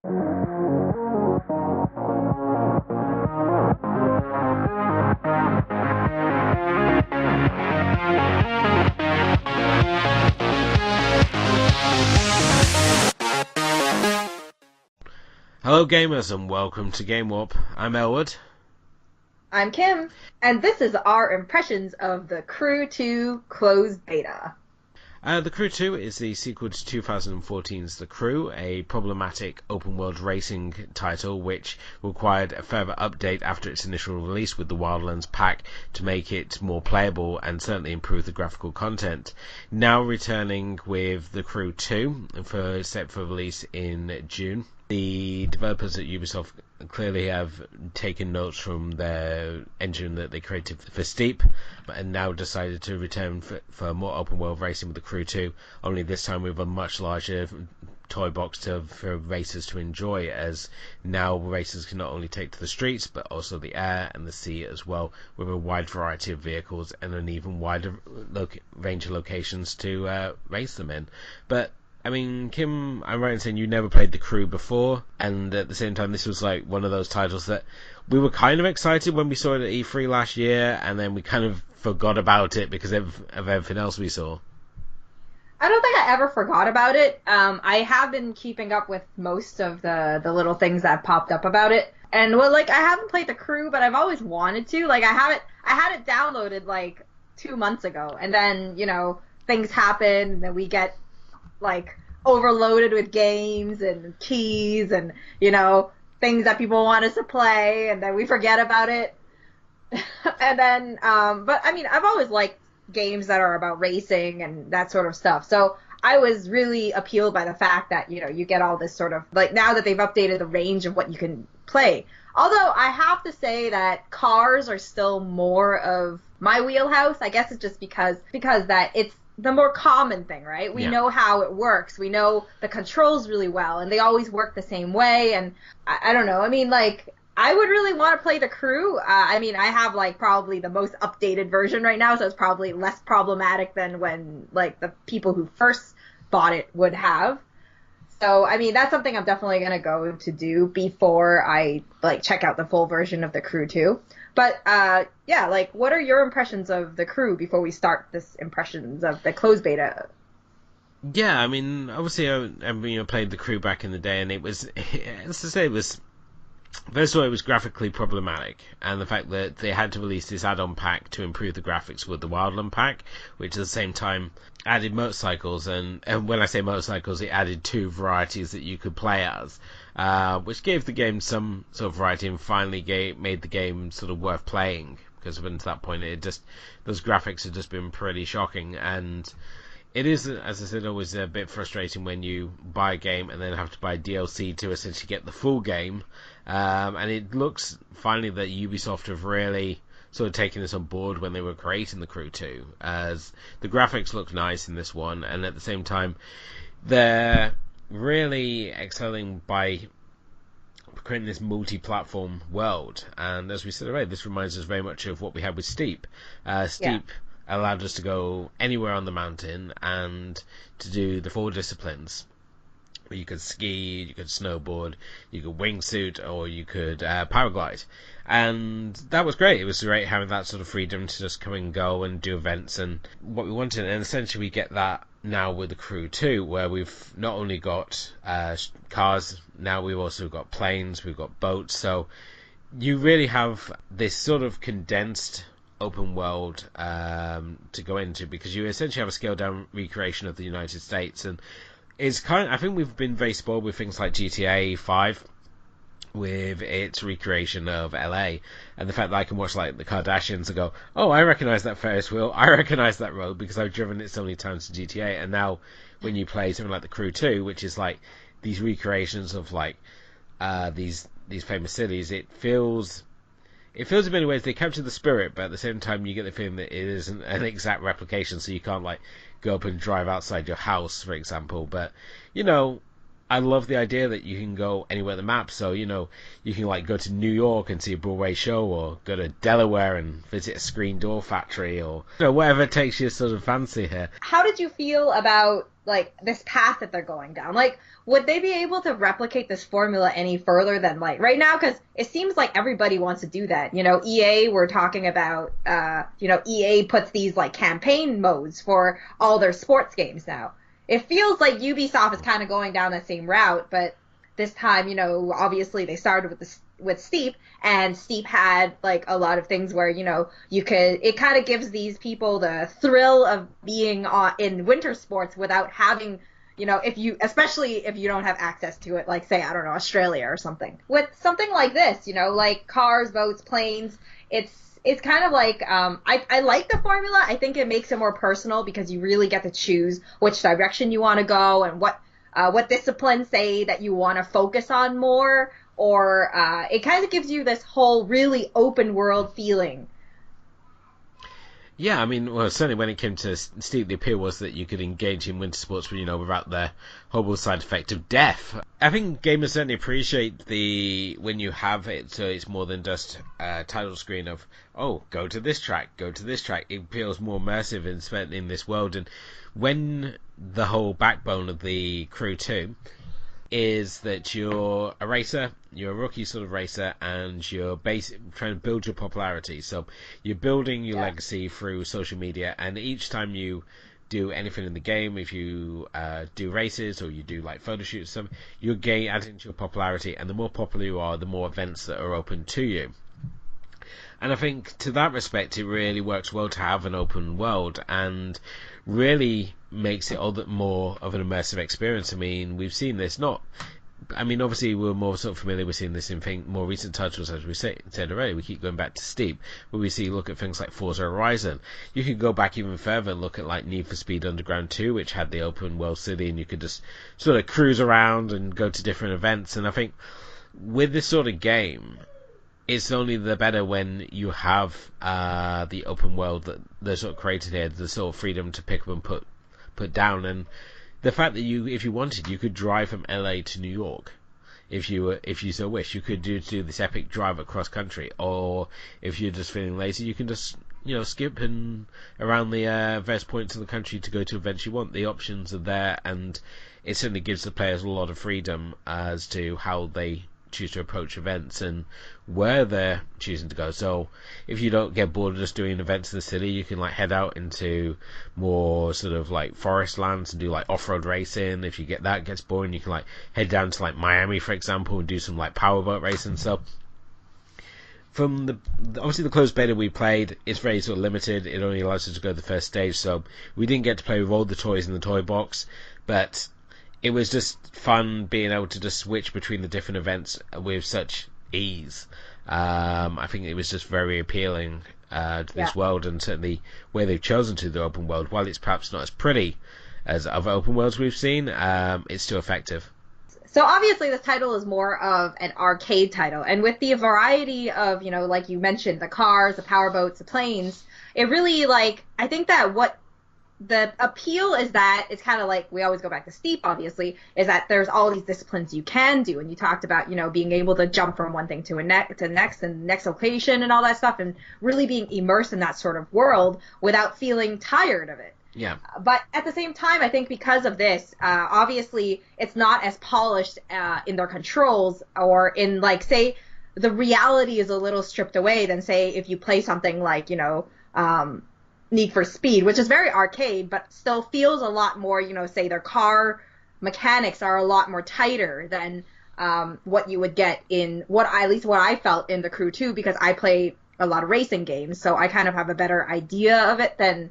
Hello gamers and welcome to Game Warp. I'm Elwood. I'm Kim, and this is our impressions of the Crew 2 closed beta. The Crew 2 is the sequel to 2014's The Crew, a problematic open-world racing title which required a further update after its initial release with the Wildlands pack to make it more playable and certainly improve the graphical content. Now returning with The Crew 2 set for release in June. The developers at Ubisoft clearly have taken notes from their engine that they created for Steep and now decided to return for more open world racing with the Crew 2, only this time with a much larger toy box for racers to enjoy, as now racers can not only take to the streets but also the air and the sea as well, with a wide variety of vehicles and an even wider range of locations to race them in. But I mean, Kim, I'm right in saying you never played The Crew before, and at the same time this was like one of those titles that we were kind of excited when we saw it at E3 last year, and then we kind of forgot about it because of everything else we saw. I don't think I ever forgot about it. I have been keeping up with most of the little things that popped up about it. And well, like I haven't played The Crew, but I've always wanted to. Like I had it downloaded like 2 months ago, and then, things happen, and then we get like overloaded with games and keys and things that people want us to play, and then we forget about it. And then but I mean, I've always liked games that are about racing and that sort of stuff, so I was really appealed by the fact that you get all this sort of, like, now that they've updated the range of what you can play. Although I have to say that cars are still more of my wheelhouse. I guess it's just because that it's the more common thing, right? We know how it works. We know the controls really well, and they always work the same way. And I don't know. I mean, like, I would really want to play The Crew. I mean, I have like probably the most updated version right now, so it's probably less problematic than when like the people who first bought it would have. So, I mean, that's something I'm definitely going to go to do before I like check out the full version of The Crew 2. But yeah, like, what are your impressions of The Crew before we start this impressions of the closed beta? Yeah, I mean, obviously I played The Crew back in the day, and it was, as I say, it was, first of all, it was graphically problematic, and the fact that they had to release this add-on pack to improve the graphics with the Wildland pack, which at the same time added motorcycles, and when I say motorcycles, it added 2 varieties that you could play as, which gave the game some sort of variety and finally made the game sort of worth playing, because up until that point, those graphics had just been pretty shocking, and it is, as I said, always a bit frustrating when you buy a game and then have to buy DLC to essentially get the full game. And it looks finally that Ubisoft have really sort of taken this on board when they were creating The Crew 2, as the graphics look nice in this one, and at the same time they're really excelling by creating this multi-platform world. And as we said already, this reminds us very much of what we had with Steep. Steep allowed us to go anywhere on the mountain and to do the 4 disciplines. You could ski, you could snowboard, you could wingsuit, or you could paraglide. And that was great. It was great having that sort of freedom to just come and go and do events and what we wanted. And essentially we get that now with The Crew 2, where we've not only got cars, now we've also got planes, we've got boats. So you really have this sort of condensed open world to go into, because you essentially have a scaled down recreation of the United States. And it's I think we've been very spoiled with things like GTA 5 with its recreation of LA, and the fact that I can watch like the Kardashians and go, oh, I recognize that Ferris wheel, I recognize that road because I've driven it so many times to GTA. And now when you play something like The Crew 2, which is like these recreations of like these famous cities, it feels in many ways they capture the spirit, but at the same time you get the feeling that it isn't an exact replication, so you can't like go up and drive outside your house, for example. But I love the idea that you can go anywhere on the map. So you can like go to New York and see a Broadway show, or go to Delaware and visit a screen door factory, or whatever takes your sort of fancy here. How did you feel about like this path that they're going down. Like, would they be able to replicate this formula any further than like right now? Because it seems like everybody wants to do that. You know, EA, we're talking about, EA puts these like campaign modes for all their sports games now. It feels like Ubisoft is kind of going down that same route, but this time, obviously they started with Steep, and Steep had like a lot of things where it kind of gives these people the thrill of being in winter sports without having, especially if you don't have access to it, like say, I don't know, Australia or something. With something like this, like cars, boats, planes, it's kind of like, I like the formula. I think it makes it more personal because you really get to choose which direction you want to go and what disciplines say that you want to focus on more, or it kind of gives you this whole really open world feeling. Yeah, I mean, well, certainly when it came to Steep, the appeal was that you could engage in winter sports, without the horrible side effect of death. I think gamers certainly appreciate when you have it, so it's more than just a title screen of, oh, go to this track, go to this track. It feels more immersive and spent in this world. And when the whole backbone of the Crew 2 is that you're a racer, you're a rookie sort of racer, and you're trying to build your popularity. So you're building your legacy through social media, and each time you do anything in the game, if you do races or you do like photo shoots, you're adding to your popularity, and the more popular you are, the more events that are open to you. And I think to that respect, it really works well to have an open world, and really makes it all that more of an immersive experience. I mean, we've seen this obviously we're more sort of familiar with seeing this in more recent titles, as we said already. We keep going back to Steep, but look at things like Forza Horizon. You can go back even further and look at like Need for Speed Underground 2, which had the open world city, and you could just sort of cruise around and go to different events. And I think with this sort of game, it's only the better when you have the open world that they're sort of created here, the sort of freedom to pick up and put down, and the fact that if you wanted, you could drive from LA to New York, if you so wish. You could do this epic drive across country, or if you're just feeling lazy, you can just skip and around the various points of the country to go to events you want. The options are there, and it certainly gives the players a lot of freedom as to how they choose to approach events and where they're choosing to go. So if you don't get bored of just doing events in the city, you can like head out into more sort of like forest lands and do like off-road racing. If you get that gets boring, you can like head down to like Miami, for example, and do some like powerboat racing. So from obviously the closed beta we played, it's very sort of limited. It only allows us to go to the first stage, so we didn't get to play with all the toys in the toy box, but it was just fun being able to just switch between the different events with such ease. I think it was just very appealing to this world, and certainly where they've chosen to the open world, while it's perhaps not as pretty as other open worlds we've seen, it's still effective. So obviously this title is more of an arcade title, and with the variety of, like you mentioned, the cars, the powerboats, the planes, it really, like, I think that what the appeal is that it's kind of like, we always go back to Steep, obviously, is that there's all these disciplines you can do, and you talked about, being able to jump from one thing to the next location and all that stuff, and really being immersed in that sort of world without feeling tired of it. Yeah. But at the same time, I think because of this, obviously it's not as polished in their controls, or in, like, say, the reality is a little stripped away than, say, if you play something like, Need for Speed, which is very arcade, but still feels a lot more, say their car mechanics are a lot more tighter than what you would get in at least what I felt in the Crew 2, because I play a lot of racing games, so I kind of have a better idea of it than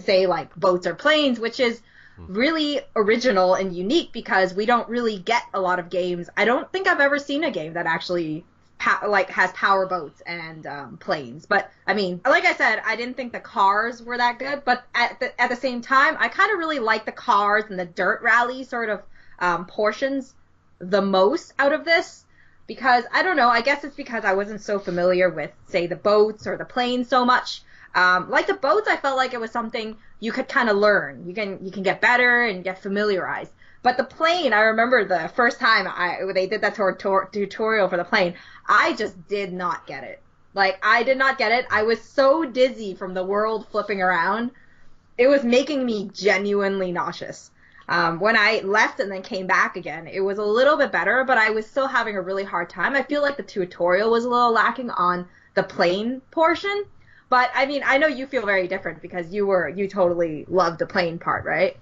say like boats or planes, which is really original and unique because we don't really get a lot of games. I don't think I've ever seen a game that actually has power boats and planes. But I mean, like I said, I didn't think the cars were that good, but at the same time, I kind of really like the cars and the dirt rally sort of portions the most out of this, because I don't know, I guess it's because I wasn't so familiar with, say, the boats or the planes so much. Like the boats, I felt like it was something you could kind of learn. You can get better and get familiarized. But the plane, I remember the first time they did that tutorial for the plane, I just did not get it. Like, I did not get it. I was so dizzy from the world flipping around. It was making me genuinely nauseous. When I left and then came back again, it was a little bit better, but I was still having a really hard time. I feel like the tutorial was a little lacking on the plane portion. But I mean, I know you feel very different because you totally loved the plane part, right?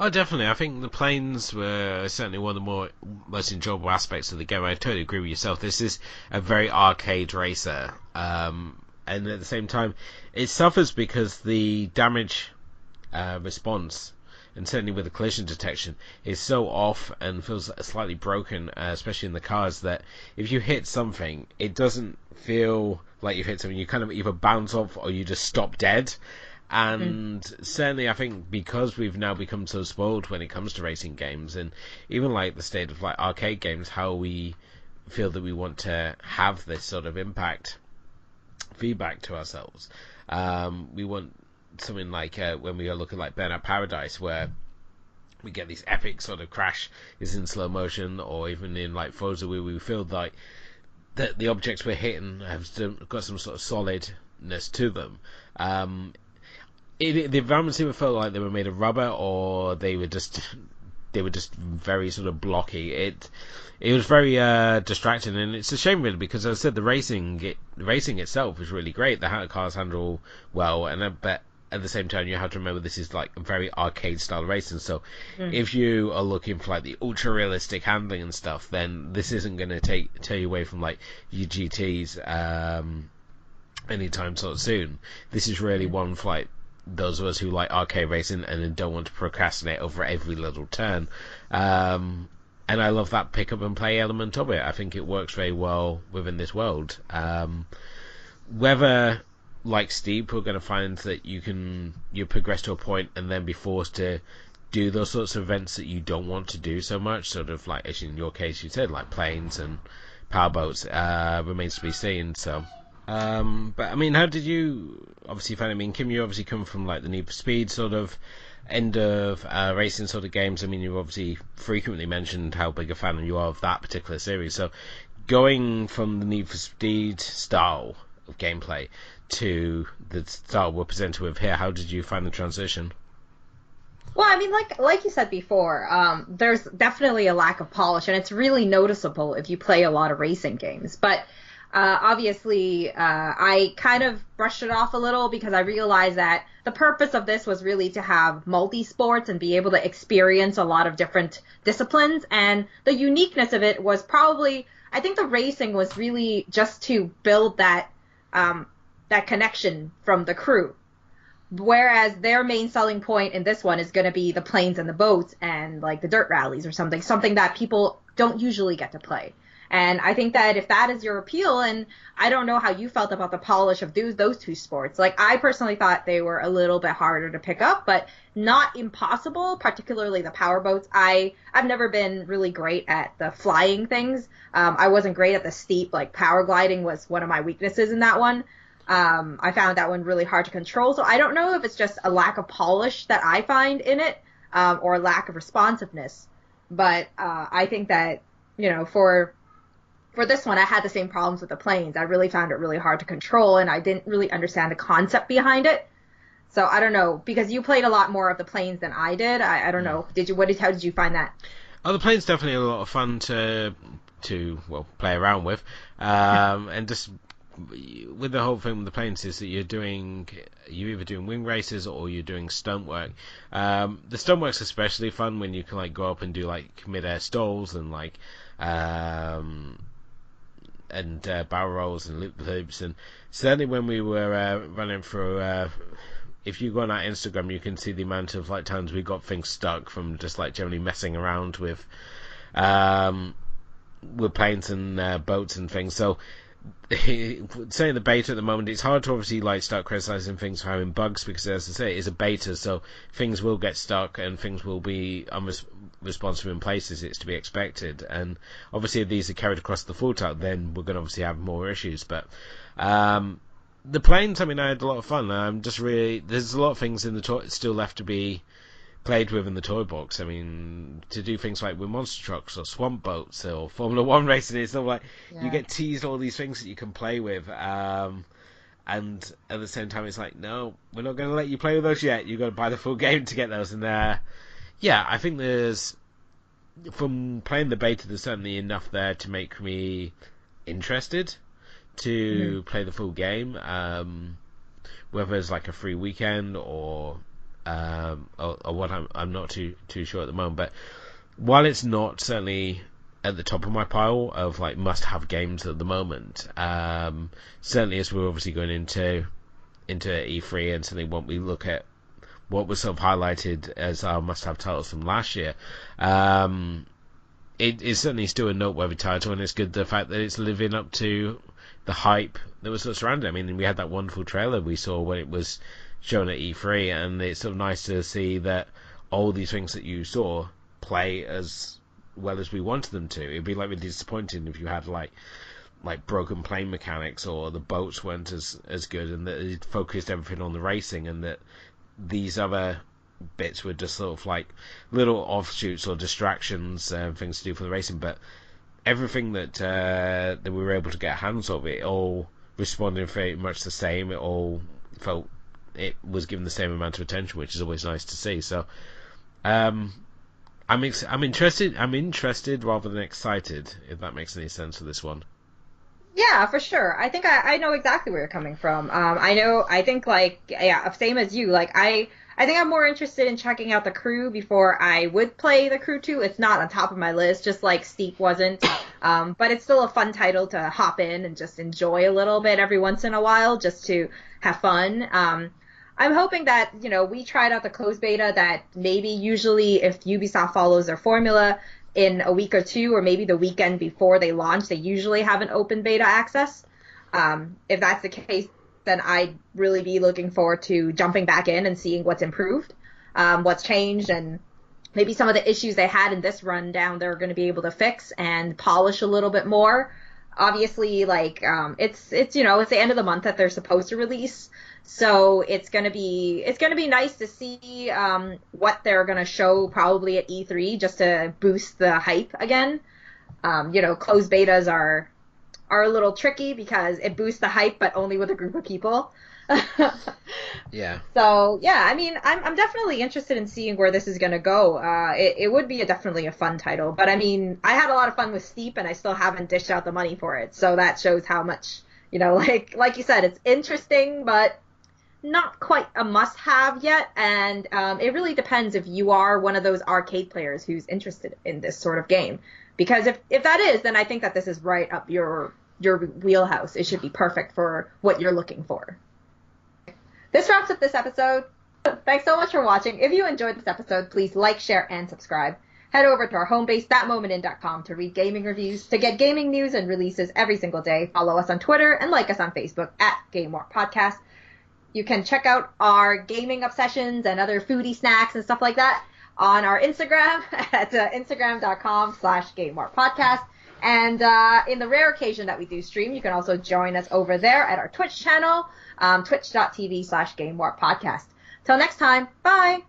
Oh, definitely. I think the planes were certainly one of the most enjoyable aspects of the game. I totally agree with yourself. This is a very arcade racer, and at the same time, it suffers because the damage response, and certainly with the collision detection, is so off and feels slightly broken, especially in the cars, that if you hit something, it doesn't feel like you've hit something. You kind of either bounce off or you just stop dead. And certainly, I think because we've now become so spoiled when it comes to racing games, and even like the state of like arcade games, how we feel that we want to have this sort of impact feedback to ourselves. We want something like when we are looking like Burnout Paradise, where we get these epic sort of crash is in slow motion, or even in like Forza, where we feel like that the objects we're hitting have got some sort of solidness to them. The environments even felt like they were made of rubber, or they were just very sort of blocky. It was very distracting, and it's a shame really, because as I said, the racing itself is really great. The cars handle well, but at the same time you have to remember this is like a very arcade style racing. So if you are looking for like the ultra realistic handling and stuff, then this isn't going to tear you away from like your GTs anytime sort of soon. This is really one for like those of us who like arcade racing and don't want to procrastinate over every little turn. And I love that pick up and play element of it. I think it works very well within this world. Whether, like Steve, we're going to find that you progress to a point and then be forced to do those sorts of events that you don't want to do so much, sort of like, as in your case you said, like planes and powerboats, remains to be seen. So but I mean, how did you obviously find it? I mean, Kim, you obviously come from like the Need for Speed sort of end of racing sort of games. I mean, you obviously frequently mentioned how big a fan you are of that particular series. So going from the Need for Speed style of gameplay to the style we're presented with here, how did you find the transition? Well, I mean, like you said before, there's definitely a lack of polish, and it's really noticeable if you play a lot of racing games. But obviously, I kind of brushed it off a little because I realized that the purpose of this was really to have multi-sports and be able to experience a lot of different disciplines. And the uniqueness of it was probably, I think the racing was really just to build that connection from the crew. Whereas their main selling point in this one is going to be the planes and the boats and like the dirt rallies or something that people don't usually get to play. And I think that if that is your appeal, and I don't know how you felt about the polish of those two sports. Like, I personally thought they were a little bit harder to pick up, but not impossible, particularly the power boats. I've never been really great at the flying things. I wasn't great at the steep, like power gliding was one of my weaknesses in that one. I found that one really hard to control. So I don't know if it's just a lack of polish that I find in it, or a lack of responsiveness. But I think that, for this one, I had the same problems with the planes. I really found it really hard to control, and I didn't really understand the concept behind it. So I don't know, because you played a lot more of the planes than I did. I don't know. How did you find that? Oh, the plane's definitely a lot of fun to play around with, and just with the whole thing with the planes is that you're either doing wing races or you're doing stunt work. The stunt work's especially fun when you can like go up and do like mid-air stalls and like barrel rolls and loop loops. And certainly when we were running through, if you go on our Instagram, you can see the amount of like times we got things stuck from just like generally messing around with planes and boats and things. So saying the beta at the moment, it's hard to obviously like start criticizing things for having bugs, because as I say, it's a beta, so things will get stuck and things will be unresponsive in places. It's to be expected, and obviously if these are carried across the full title, then we're going to obviously have more issues. But the planes, I mean, I had a lot of fun. There's a lot of things in the still left to be played with in the toy box. I mean, to do things like with monster trucks or swamp boats or Formula One racing, it's not like you get teased all these things that you can play with, and at the same time it's like, no, we're not going to let you play with those yet. You've got to buy the full game to get those. And Yeah, I think there's, from playing the beta, there's certainly enough there to make me interested Mhm. to play the full game. Whether it's like a free weekend or what, I'm not too sure at the moment. But while it's not certainly at the top of my pile of like must-have games at the moment, certainly as we're obviously going into E3 and certainly when we look at what was sort of highlighted as our must-have titles from last year, it is certainly still a noteworthy title, and it's good the fact that it's living up to the hype that was sort of surrounding it. I mean, we had that wonderful trailer we saw when it was shown at E3, and it's sort of nice to see that all these things that you saw play as well as we wanted them to. It'd be like really disappointing if you had like broken plane mechanics, or the boats weren't as good, and that it focused everything on the racing, and that these other bits were just sort of like little offshoots or distractions and things to do for the racing. But everything that we were able to get hands of, it all responded very much the same. It all felt it was given the same amount of attention, which is always nice to see. So I'm interested. I'm interested rather than excited, if that makes any sense for this one. Yeah, for sure. I think I know exactly where you're coming from. I think like, yeah, same as you. Like, I think I'm more interested in checking out the crew before I would play the crew 2. It's not on top of my list, just like Steep wasn't. But it's still a fun title to hop in and just enjoy a little bit every once in a while, just to have fun. I'm hoping that, we tried out the closed beta, that maybe usually if Ubisoft follows their formula, in a week or two, or maybe the weekend before they launch, they usually have an open beta access. If that's the case, then I'd really be looking forward to jumping back in and seeing what's improved, what's changed, and maybe some of the issues they had in this rundown they're going to be able to fix and polish a little bit more. Obviously, like, it's the end of the month that they're supposed to release, so it's gonna be nice to see what they're gonna show probably at E3, just to boost the hype again. Closed betas are a little tricky because it boosts the hype, but only with a group of people. Yeah. So yeah, I mean, I'm definitely interested in seeing where this is gonna go. It would be definitely a fun title, but I mean, I had a lot of fun with Steep, and I still haven't dished out the money for it. So that shows how much, like you said, it's interesting, but not quite a must-have yet. And it really depends if you are one of those arcade players who's interested in this sort of game. Because if that is, then I think that this is right up your wheelhouse. It should be perfect for what you're looking for. This wraps up this episode. Thanks so much for watching. If you enjoyed this episode, please like, share, and subscribe. Head over to our home base, thatmomentin.com, to read gaming reviews, to get gaming news and releases every single day. Follow us on Twitter and like us on Facebook at Game War Podcast. You can check out our gaming obsessions and other foodie snacks and stuff like that on our Instagram at instagram.com/GameWarPodcast. And in the rare occasion that we do stream, you can also join us over there at our Twitch channel, twitch.tv/GameWarPodcast. Till next time, bye!